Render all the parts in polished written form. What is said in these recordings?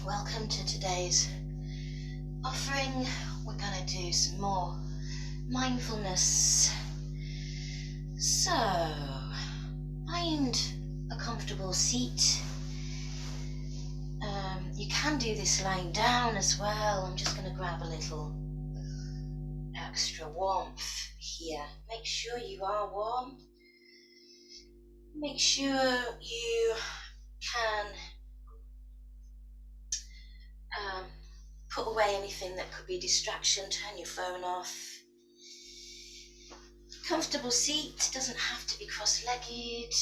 Welcome to today's offering. We're going to do some more mindfulness. So, find a comfortable seat. You can do this lying down as well. I'm just going to grab a little extra warmth here. Make sure you are warm. Make sure you can put away anything that could be a distraction. Turn your phone off. Comfortable seat, doesn't have to be cross-legged.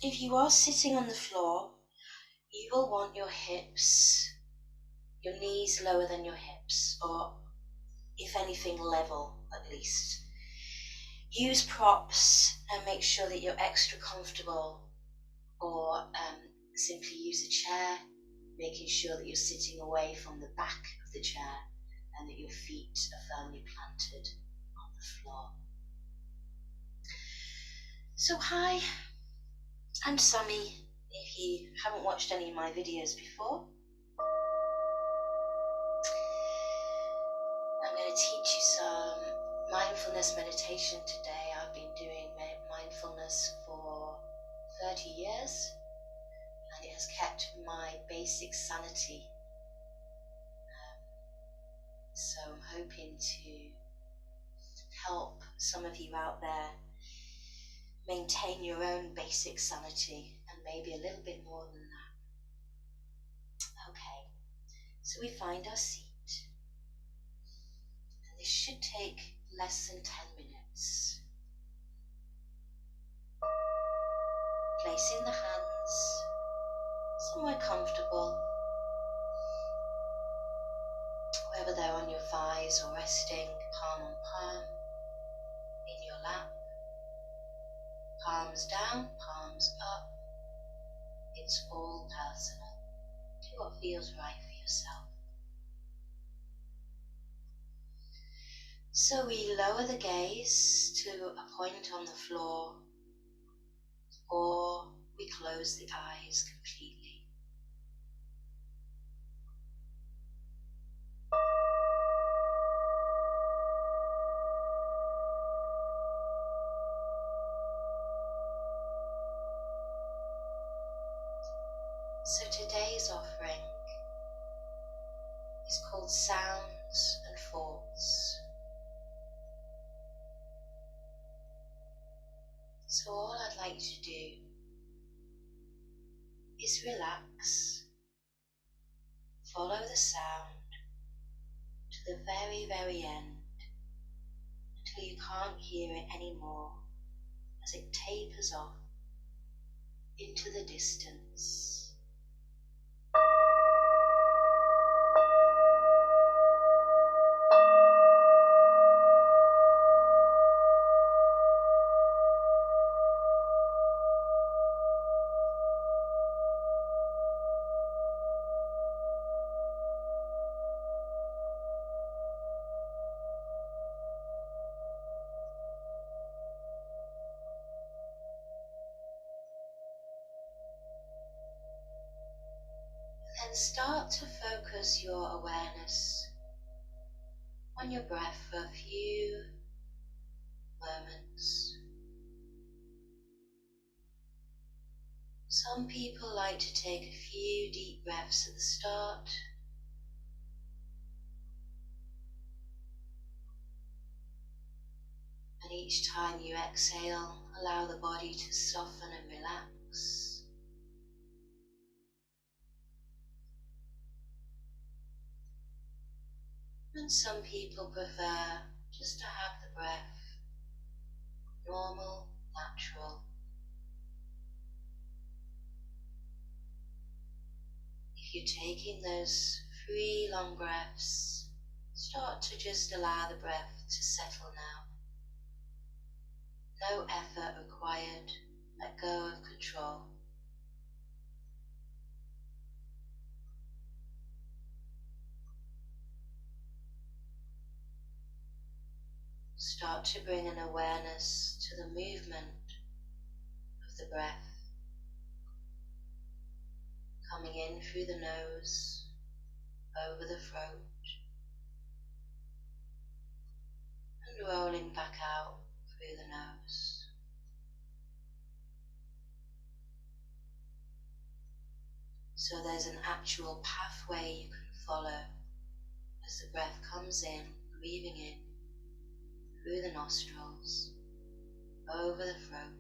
If you are sitting on the floor, you will want your hips, your knees lower than your hips, or if anything level at least. Use props and make sure that you're extra comfortable, or simply use a chair, making sure that you're sitting away from the back of the chair and that your feet are firmly planted on the floor. So hi, I'm Sammy. If you haven't watched any of my videos before, I'm going to teach you some mindfulness meditation today. I've been doing mindfulness for 30 years and it has kept my basic sanity. So I'm hoping to help some of you out there maintain your own basic sanity and maybe a little bit more than that. Okay, so we find our seat. And this should take less than 10 minutes. Placing the hands somewhere comfortable, whether they're on your thighs or resting palm on palm, in your lap. Palms down, palms up. It's all personal. Do what feels right for yourself. So we lower the gaze to a point on the floor, or we close the eyes completely. So today's offering is called Sounds and Thoughts. So all I'd like to do is relax, follow the sound to the very, very end until you can't hear it anymore as it tapers off into the distance. Then start to focus your awareness on your breath for a few moments. Some people like to take a few deep breaths at the start, and each time you exhale, allow the body to soften and relax. And some people prefer just to have the breath normal, natural. If you're taking those 3 long breaths, start to just allow the breath to settle now. No effort required. Let go of control. Start to bring an awareness to the movement of the breath coming in through the nose, over the throat, and rolling back out through the nose. So there's an actual pathway you can follow as the breath comes in, breathing in through the nostrils, over the throat,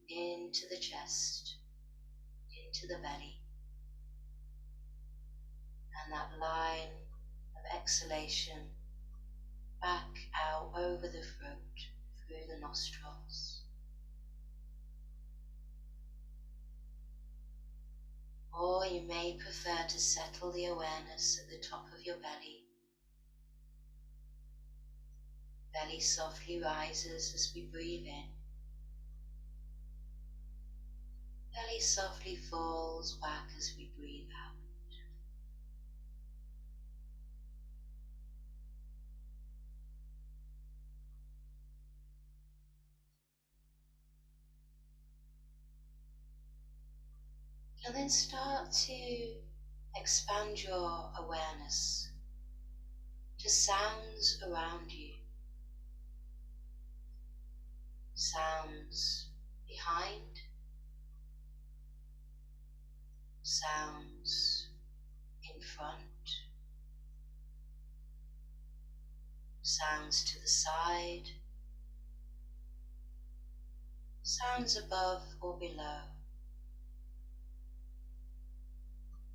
into the chest, into the belly, and that line of exhalation back out over the throat, through the nostrils. Or you may prefer to settle the awareness at the top of your belly. Belly softly rises as we breathe in. Belly softly falls back as we breathe out. And then start to expand your awareness to sounds around you. Sounds behind, sounds in front, sounds to the side, sounds above or below.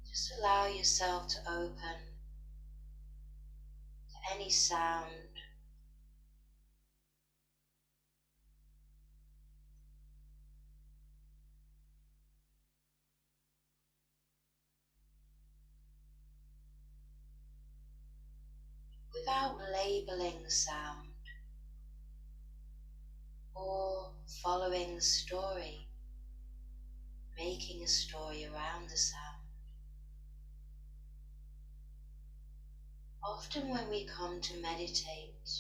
Just allow yourself to open to any sound, without labeling the sound or following the story, making a story around the sound. Often when we come to meditate,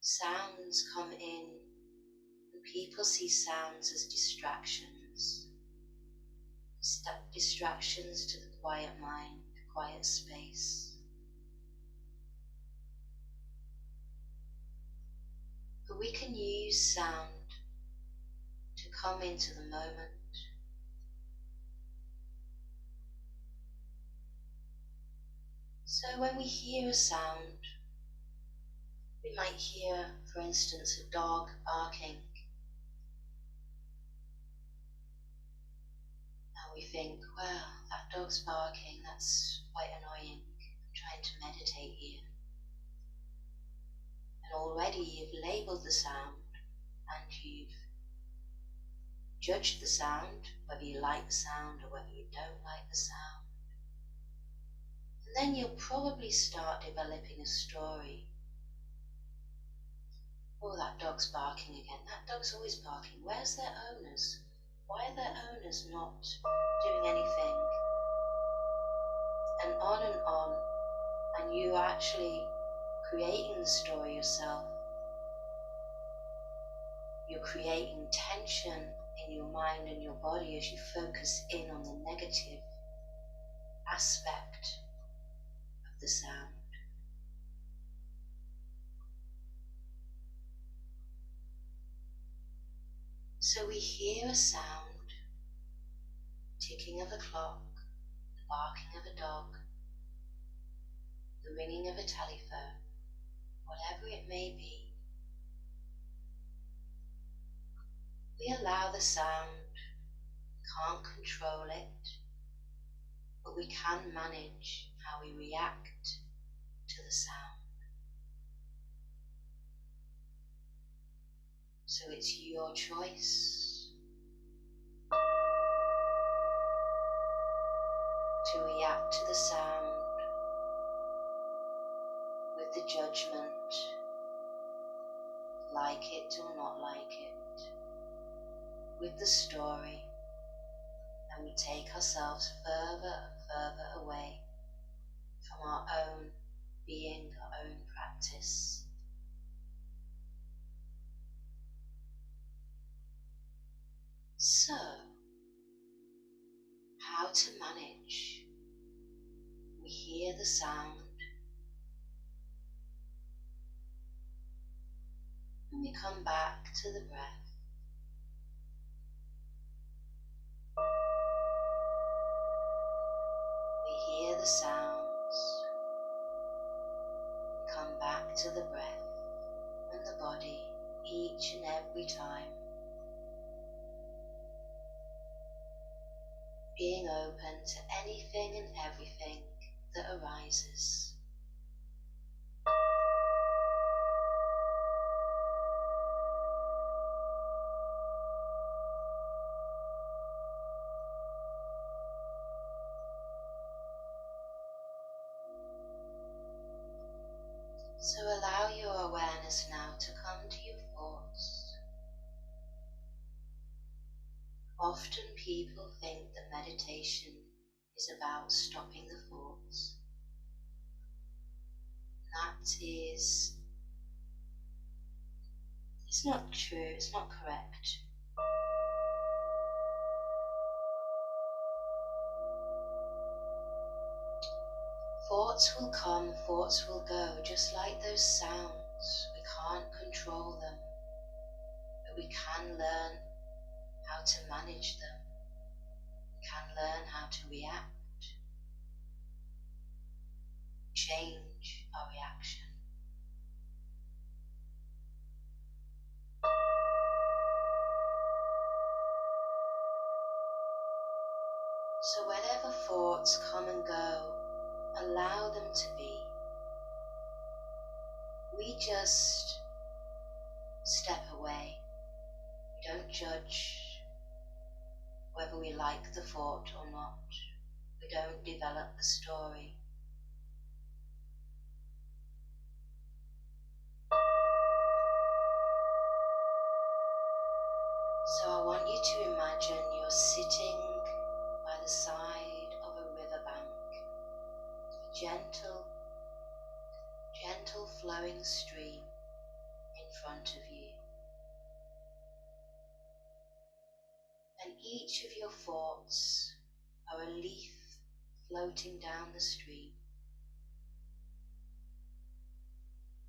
sounds come in and people see sounds as distractions. Distractions to the quiet mind, the quiet space. But we can use sound to come into the moment. So when we hear a sound, we might hear, for instance, a dog barking. And we think, well, that dog's barking, that's quite annoying. I'm trying to meditate here. And already you've labelled the sound and you've judged the sound, whether you like the sound or whether you don't like the sound. And then you'll probably start developing a story. Oh, that dog's barking again. That dog's always barking. Where's their owners? Why are their owners not doing anything? And on. And you are actually creating the story yourself. You're creating tension in your mind and your body as you focus in on the negative aspect of the sound. So we hear a sound, ticking of a clock, the barking of a dog, the ringing of a telephone, whatever it may be. We allow the sound, we can't control it, but we can manage how we react to the sound. So it's your choice to react to the sound with the judgment, like it or not like it, with the story, and we take ourselves further and further away from our own being, our own practice. So, how to manage. We hear the sound and we come back to the breath. We hear the sounds, we come back to the breath and the body each and every time, being open to anything and everything that arises. So allow your awareness now to come to your thoughts. Often people think that meditation is about stopping the thoughts. That is, it's not true, it's not correct. Thoughts will come, thoughts will go, just like those sounds. We can't control them, but we can learn how to manage them. We can learn how to react, change our reaction. So whatever thoughts come and go, allow them to be. We just step away. We don't judge whether we like the thought or not. We don't develop the story. So I want you to imagine you're sitting by the side of a riverbank, a gentle flowing stream in front of you. And each of your thoughts are a leaf floating down the stream.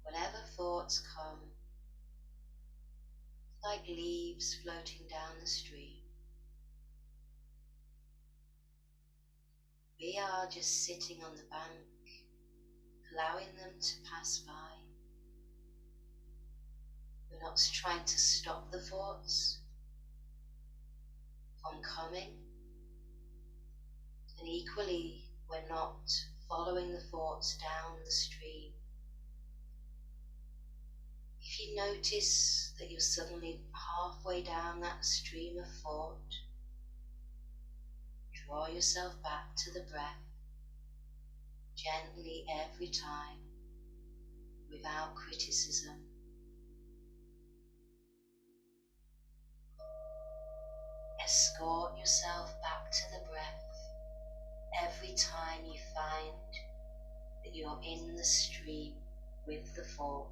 Whatever thoughts come, like leaves floating down the stream. We are just sitting on the bank, allowing them to pass by. We're not trying to stop the thoughts from coming, and equally we're not following the thoughts down the stream. If you notice that you're suddenly halfway down that stream of thought, draw yourself back to the breath, gently every time, without criticism. Escort yourself back to the breath every time you find that you're in the stream with the thought.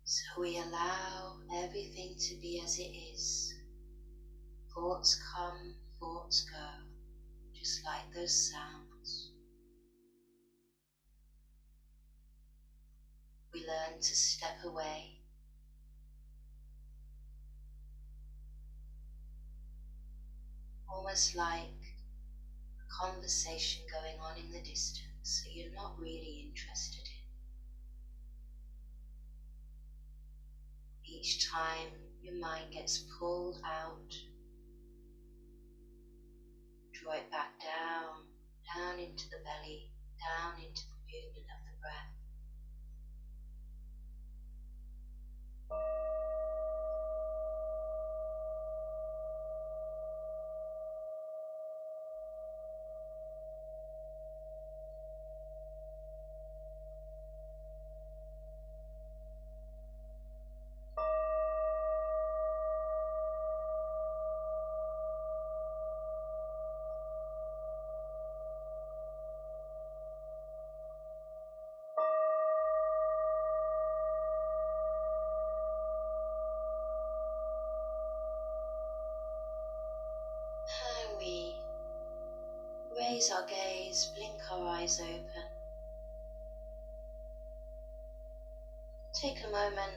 So we allow everything to be as it is. Thoughts come, thoughts go, just like those sounds. We learn to step away, almost like a conversation going on in the distance that you're not really interested in. Each time your mind gets pulled out, draw it back down, down into the belly, down into the movement of the breath. raise our gaze, blink our eyes open. Take a moment,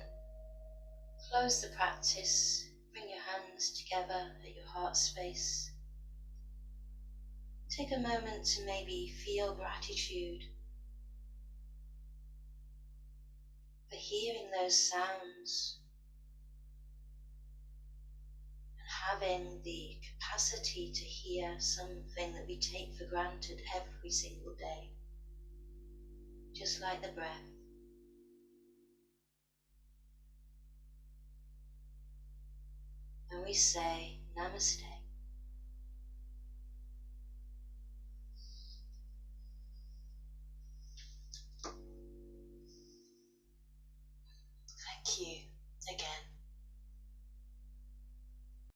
close the practice, bring your hands together at your heart space. Take a moment to maybe feel gratitude for hearing those sounds and having the capacity to hear something that we take for granted every single day, just like the breath. And we say Namaste. Thank you again.